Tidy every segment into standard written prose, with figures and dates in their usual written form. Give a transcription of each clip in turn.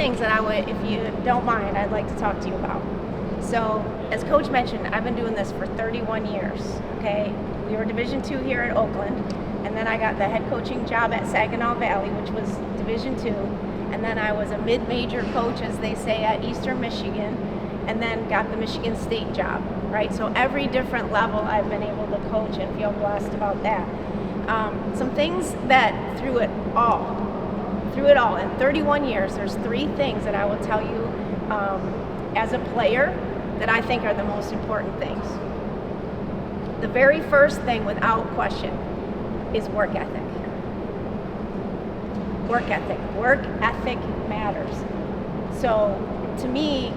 things that if you don't mind, I'd like to talk to you about. So, as Coach mentioned, I've been doing this for 31 years, okay? We were Division II here at Oakland, and then I got the head coaching job at Saginaw Valley, which was Division II, and then I was a mid-major coach, as they say, at Eastern Michigan, and then got the Michigan State job, right? So every different level I've been able to coach and feel blessed about that. Some things that through it all, in 31 years, there's 3 things that I will tell you as a player that I think are the most important things. The very first thing, without question, is work ethic. Work ethic. Work ethic matters. So to me,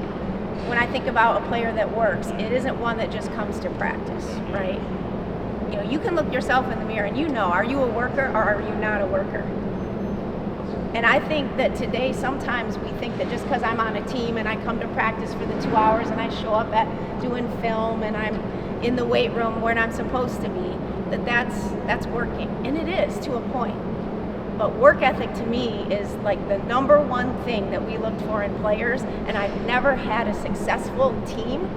when I think about a player that works, it isn't one that just comes to practice, right? You know, you can look yourself in the mirror and you know, are you a worker or are you not a worker? And I think that today, sometimes we think that just because I'm on a team and I come to practice for the 2 hours and I show up at doing film and I'm in the weight room where I'm supposed to be, that's working. And it is, to a point. But work ethic to me is like the number one thing that we looked for in players, and I've never had a successful team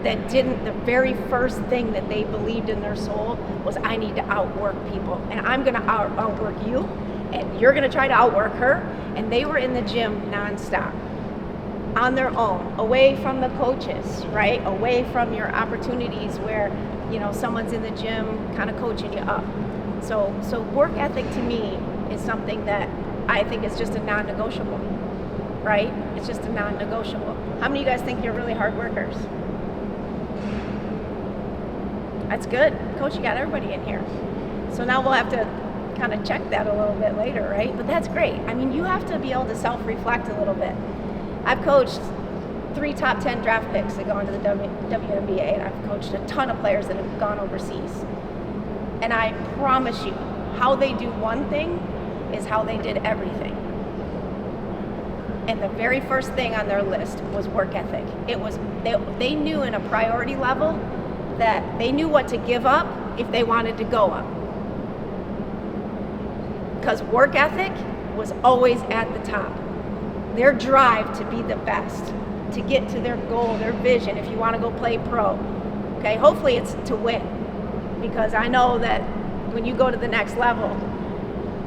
that didn't, the very first thing that they believed in their soul was, I need to outwork people, and I'm gonna outwork you, and you're gonna try to outwork her. And they were in the gym nonstop, on their own, away from the coaches, right? Away from your opportunities where, you know, someone's in the gym kind of coaching you up. So work ethic to me is something that I think is just a non-negotiable, right? It's just a non-negotiable. How many of you guys think you're really hard workers? That's good. Coach, you got everybody in here. So now we'll have to kind of check that a little bit later, right? But that's great. I mean, you have to be able to self-reflect a little bit. I've coached 3 top 10 draft picks that go into the WNBA, and I've coached a ton of players that have gone overseas. And I promise you, how they do one thing is how they did everything. And the very first thing on their list was work ethic. It was, they knew in a priority level that they knew what to give up if they wanted to go up. Because work ethic was always at the top. Their drive to be the best, to get to their goal, their vision, if you want to go play pro. Okay, hopefully it's to win. Because I know that when you go to the next level,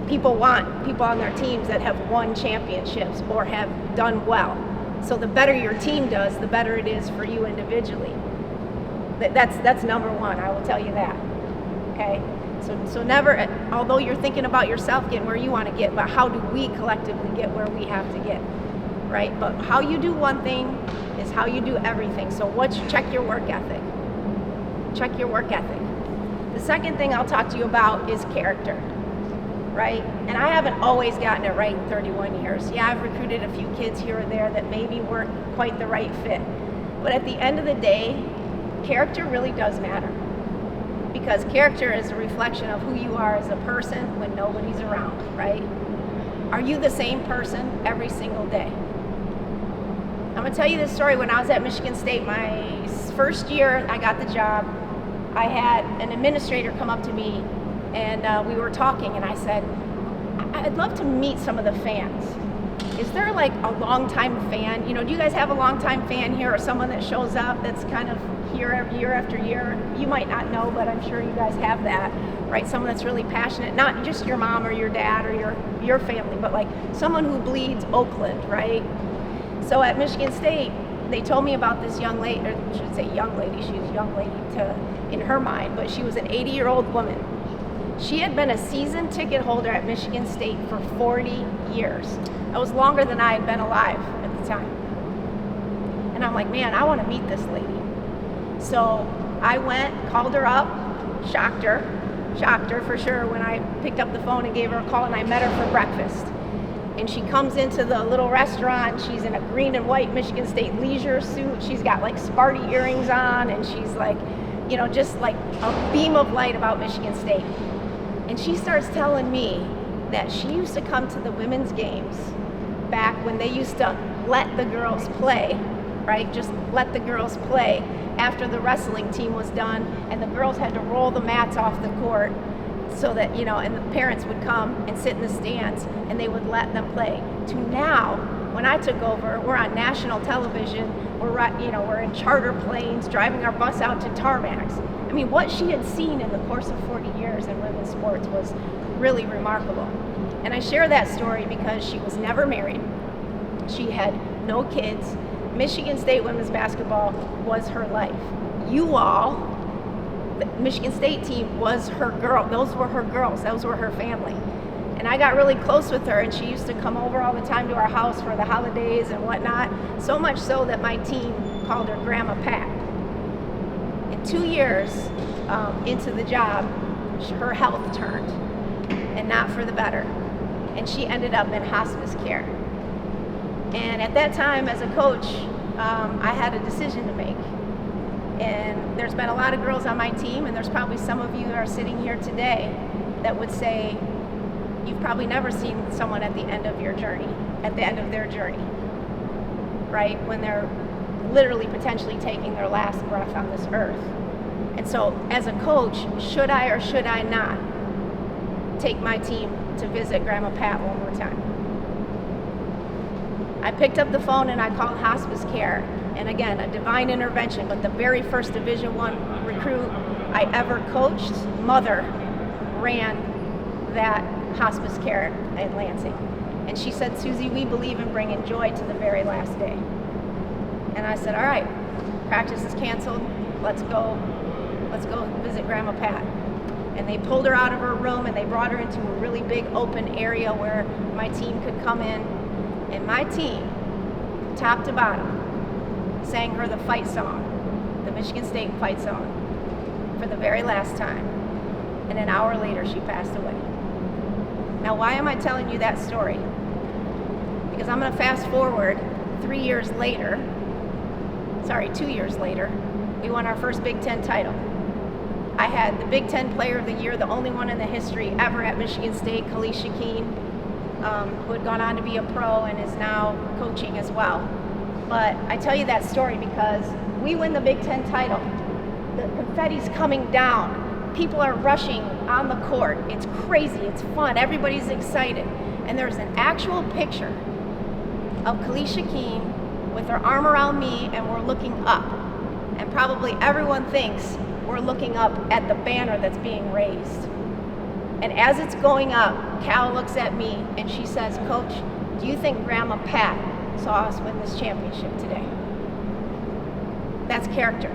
people want people on their teams that have won championships or have done well. So the better your team does, the better it is for you individually. That's number one, I will tell you that. Okay? So never, although you're thinking about yourself getting where you want to get, but how do we collectively get where we have to get, right? But how you do one thing is how you do everything. So check your work ethic. Check your work ethic. The second thing I'll talk to you about is character, right? And I haven't always gotten it right in 31 years. Yeah, I've recruited a few kids here or there that maybe weren't quite the right fit. But at the end of the day, character really does matter. Because character is a reflection of who you are as a person when nobody's around, right? Are you the same person every single day? I'm gonna tell you this story. When I was at Michigan State, my first year I got the job, I had an administrator come up to me and we were talking, and I said, I'd love to meet some of the fans. Is there like a longtime fan? You know, do you guys have a longtime fan here, or someone that shows up that's kind of here year after year? You might not know, but I'm sure you guys have that, right? Someone that's really passionate, not just your mom or your dad or your family, but like someone who bleeds Oakland, right? So at Michigan State, they told me about this young lady, or I should say young lady, she was a young lady in her mind, but she was an 80-year-old woman. She had been a season ticket holder at Michigan State for 40 years. That was longer than I had been alive at the time. And I'm like, man, I want to meet this lady. So I went, called her up, shocked her for sure when I picked up the phone and gave her a call, and I met her for breakfast. And she comes into the little restaurant, she's in a green and white Michigan State leisure suit, she's got like Sparty earrings on, and she's like, you know, just like a beam of light about Michigan State. And she starts telling me that she used to come to the women's games back when they used to let the girls play, right? Just let the girls play after the wrestling team was done, and the girls had to roll the mats off the court so that, you know, and the parents would come and sit in the stands and they would let them play. To now, when I took over, we're on national television. We're in charter planes, driving our bus out to tarmacs. I mean, what she had seen in the course of 40 years in women's sports was really remarkable. And I share that story because she was never married. She had no kids. Michigan State women's basketball was her life. You all, the Michigan State team was her girl. Those were her girls. Those were her family. And I got really close with her, and she used to come over all the time to our house for the holidays and whatnot, so much so that my team called her Grandma Pat. In 2 years into the job, her health turned, and not for the better. And she ended up in hospice care. And at that time, as a coach, I had a decision to make. And there's been a lot of girls on my team, and there's probably some of you that are sitting here today that would say, you've probably never seen someone at the end of your journey, at the end of their journey, right? When they're literally potentially taking their last breath on this earth. And so as a coach, should I or should I not take my team to visit Grandma Pat one more time? I picked up the phone and I called hospice care. And again, a divine intervention, but the very first Division I recruit I ever coached, mother, ran that hospice care in Lansing. And she said, Susie, we believe in bringing joy to the very last day. And I said, all right, practice is canceled. Let's go visit Grandma Pat. And they pulled her out of her room and they brought her into a really big open area where my team could come in. And my team, top to bottom, sang her the fight song, the Michigan State fight song, for the very last time. And an hour later, she passed away. Now, why am I telling you that story? Because I'm going to fast forward 2 years later, we won our first Big Ten title. I had the Big Ten Player of the Year, the only one in the history ever at Michigan State, Kalisha Keene, who had gone on to be a pro and is now coaching as well. But I tell you that story because we win the Big Ten title. The confetti's coming down. People are rushing on the court. It's crazy, it's fun, everybody's excited. And there's an actual picture of Kalisha Keene with her arm around me and we're looking up. And probably everyone thinks we're looking up at the banner that's being raised. And as it's going up, Cal looks at me and she says, Coach, do you think Grandma Pat saw us win this championship today? That's character.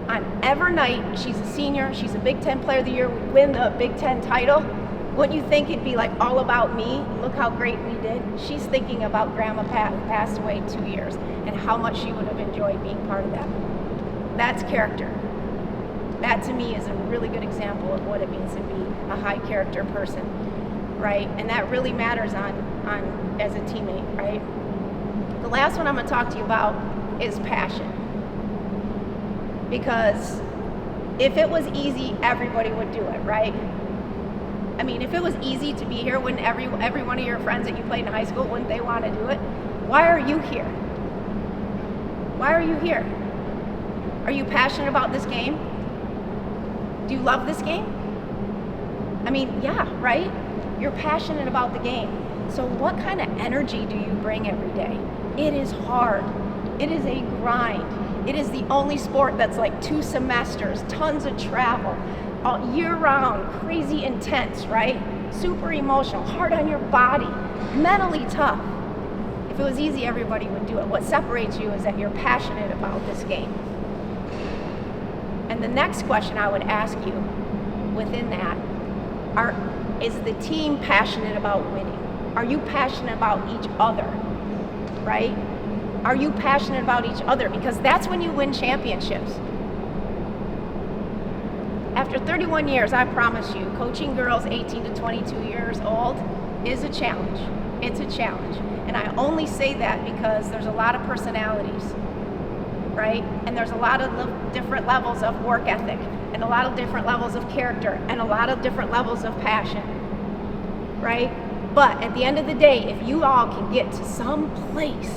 On every night, she's a senior, she's a Big Ten Player of the Year, we win the Big Ten title. Wouldn't you think it'd be like all about me? Look how great we did. She's thinking about Grandma Pat, who passed away 2 years, and how much she would have enjoyed being part of that. That's character. That to me is a really good example of what it means to be a high character person, right? And that really matters on as a teammate, right? The last one I'm going to talk to you about is passion. Because if it was easy, everybody would do it, right? I mean, if it was easy to be here, wouldn't every one of your friends that you played in high school, wouldn't they want to do it? Why are you here? Why are you here? Are you passionate about this game? Do you love this game? I mean, yeah, right? You're passionate about the game. So what kind of energy do you bring every day? It is hard. It is a grind. It is the only sport that's like 2 semesters, tons of travel, all year round, crazy intense, right? Super emotional, hard on your body, mentally tough. If it was easy, everybody would do it. What separates you is that you're passionate about this game. And the next question I would ask you within that is the team passionate about winning? Are you passionate about each other, right? Are you passionate about each other? Because that's when you win championships. After 31 years, I promise you, coaching girls 18 to 22 years old is a challenge. It's a challenge. And I only say that because there's a lot of personalities, right? And there's a lot of different levels of work ethic, and a lot of different levels of character, and a lot of different levels of passion, right? But at the end of the day, if you all can get to some place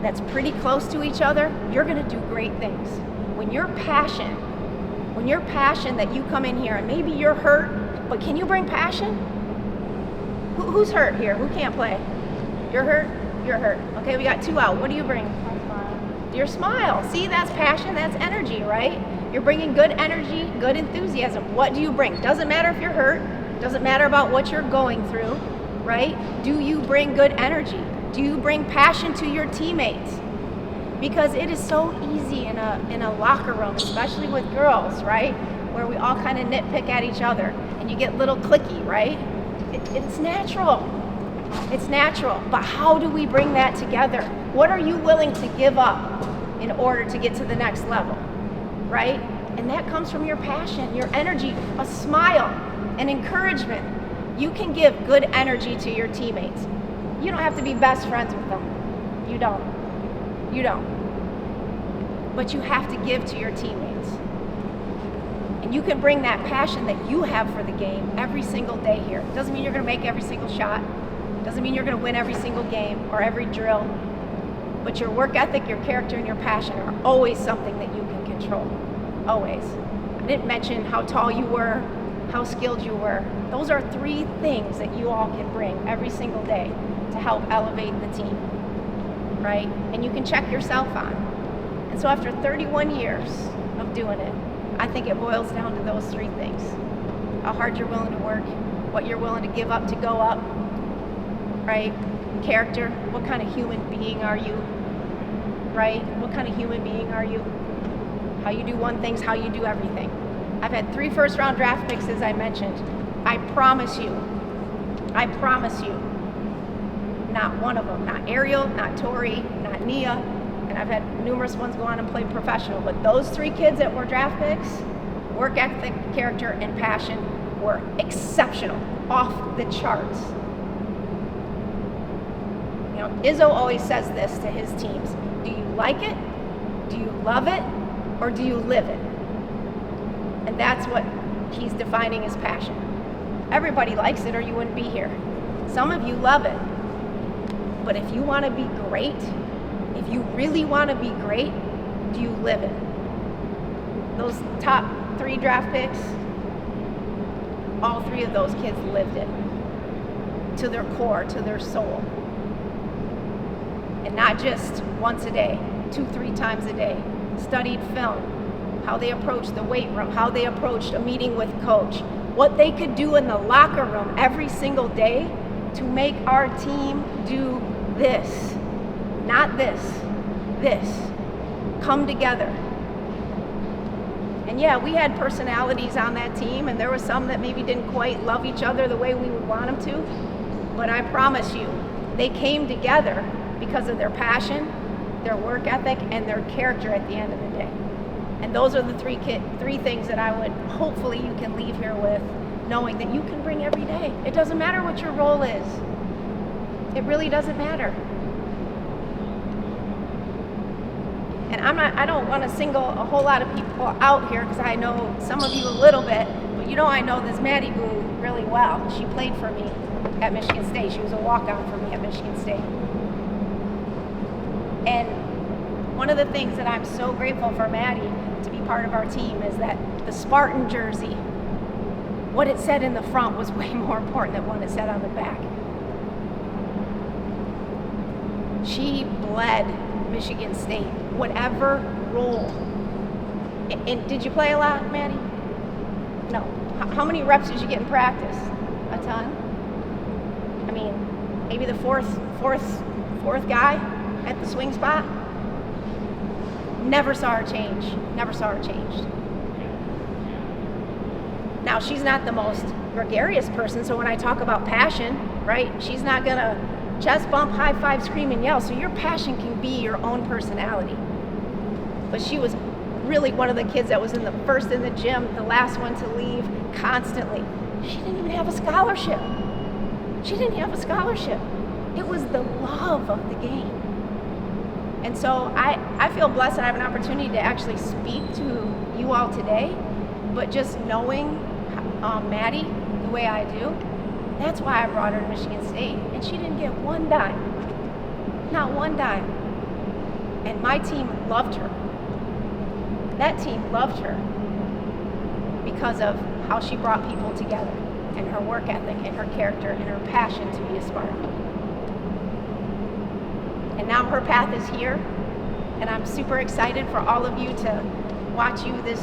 that's pretty close to each other, you're going to do great things. When you're passionate that you come in here and maybe you're hurt, but can you bring passion? Who's hurt here? Who can't play? You're hurt? You're hurt. Okay, we got 2 out. What do you bring? Your smile. See, that's passion, that's energy, right? You're bringing good energy, good enthusiasm. What do you bring? Doesn't matter if you're hurt, doesn't matter about what you're going through, right? Do you bring good energy? Do you bring passion to your teammates? Because it is so easy in a locker room, especially with girls, right? Where we all kind of nitpick at each other and you get little clicky, right? It's natural. It's natural. But how do we bring that together? What are you willing to give up in order to get to the next level, right? And that comes from your passion, your energy, a smile, an encouragement. You can give good energy to your teammates. You don't have to be best friends with them. You don't. You don't. But you have to give to your teammates. And you can bring that passion that you have for the game every single day here. Doesn't mean you're going to make every single shot. Doesn't mean you're going to win every single game or every drill. But your work ethic, your character, and your passion are always something that you can control. Always. I didn't mention how tall you were, how skilled you were. Those are 3 things that you all can bring every single day to help elevate the team, right? And you can check yourself on. And so after 31 years of doing it, I think it boils down to those 3 things. How hard you're willing to work, what you're willing to give up to go up, right? Character, what kind of human being are you, right? What kind of human being are you? How you do one thing's how you do everything. I've had 3 first-round draft picks, as I mentioned. I promise you, not one of them, not Ariel, not Tori, not Nia, and I've had numerous ones go on and play professional, but those 3 kids that were draft picks, work ethic, character, and passion were exceptional, off the charts. You know, Izzo always says this to his teams. Do you like it? Do you love it? Or do you live it? And that's what he's defining as passion. Everybody likes it or you wouldn't be here. Some of you love it. But if you want to be great, if you really want to be great, do you live it? Those top 3 draft picks, all 3 of those kids lived it to their core, to their soul. And not just once a day, 2-3 times a day. Studied film, how they approached the weight room, how they approached a meeting with coach, what they could do in the locker room every single day to make our team do this, not this, come together. And yeah, we had personalities on that team, and there were some that maybe didn't quite love each other the way we would want them to, but I promise you, they came together because of their passion, their work ethic, and their character at the end of the day. And those are the 3 things that I would, hopefully you can leave here with, knowing that you can bring every day. It doesn't matter what your role is. It really doesn't matter. And I don't want to single a whole lot of people out here because I know some of you a little bit, but you know I know this Maddie Boo really well. She played for me at Michigan State. She was a walk-on for me at Michigan State. And one of the things that I'm so grateful for Maddie to be part of our team is that the Spartan jersey, what it said in the front was way more important than what it said on the back. She bled Michigan State, whatever role. And did you play a lot, Maddie? No. How many reps did you get in practice? A ton? I mean, maybe the fourth guy at the swing spot? Never saw her change. Never saw her change. Now, she's not the most gregarious person, so when I talk about passion, right, she's not going to chest bump, high five, scream, and yell. So your passion can be your own personality. But she was really one of the kids that was in the first in the gym, the last one to leave constantly. She didn't even have a scholarship. It was the love of the game. And so I feel blessed that I have an opportunity to actually speak to you all today, but just knowing Maddie the way I do, that's why I brought her to Michigan State. And she didn't get one dime, not one dime. And my team loved her. That team loved her because of how she brought people together. and her work ethic and her character and her passion to be a Spartan. And now her path is here, and I'm super excited for all of you to watch you this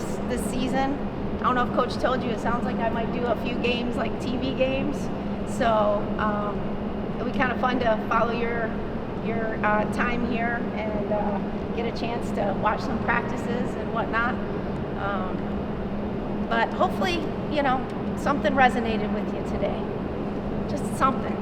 season. I don't know if Coach told you, it sounds like I might do a few games, like TV games. So it'll be kind of fun to follow your time here and get a chance to watch some practices and whatnot. But hopefully, something resonated with you today. Just something.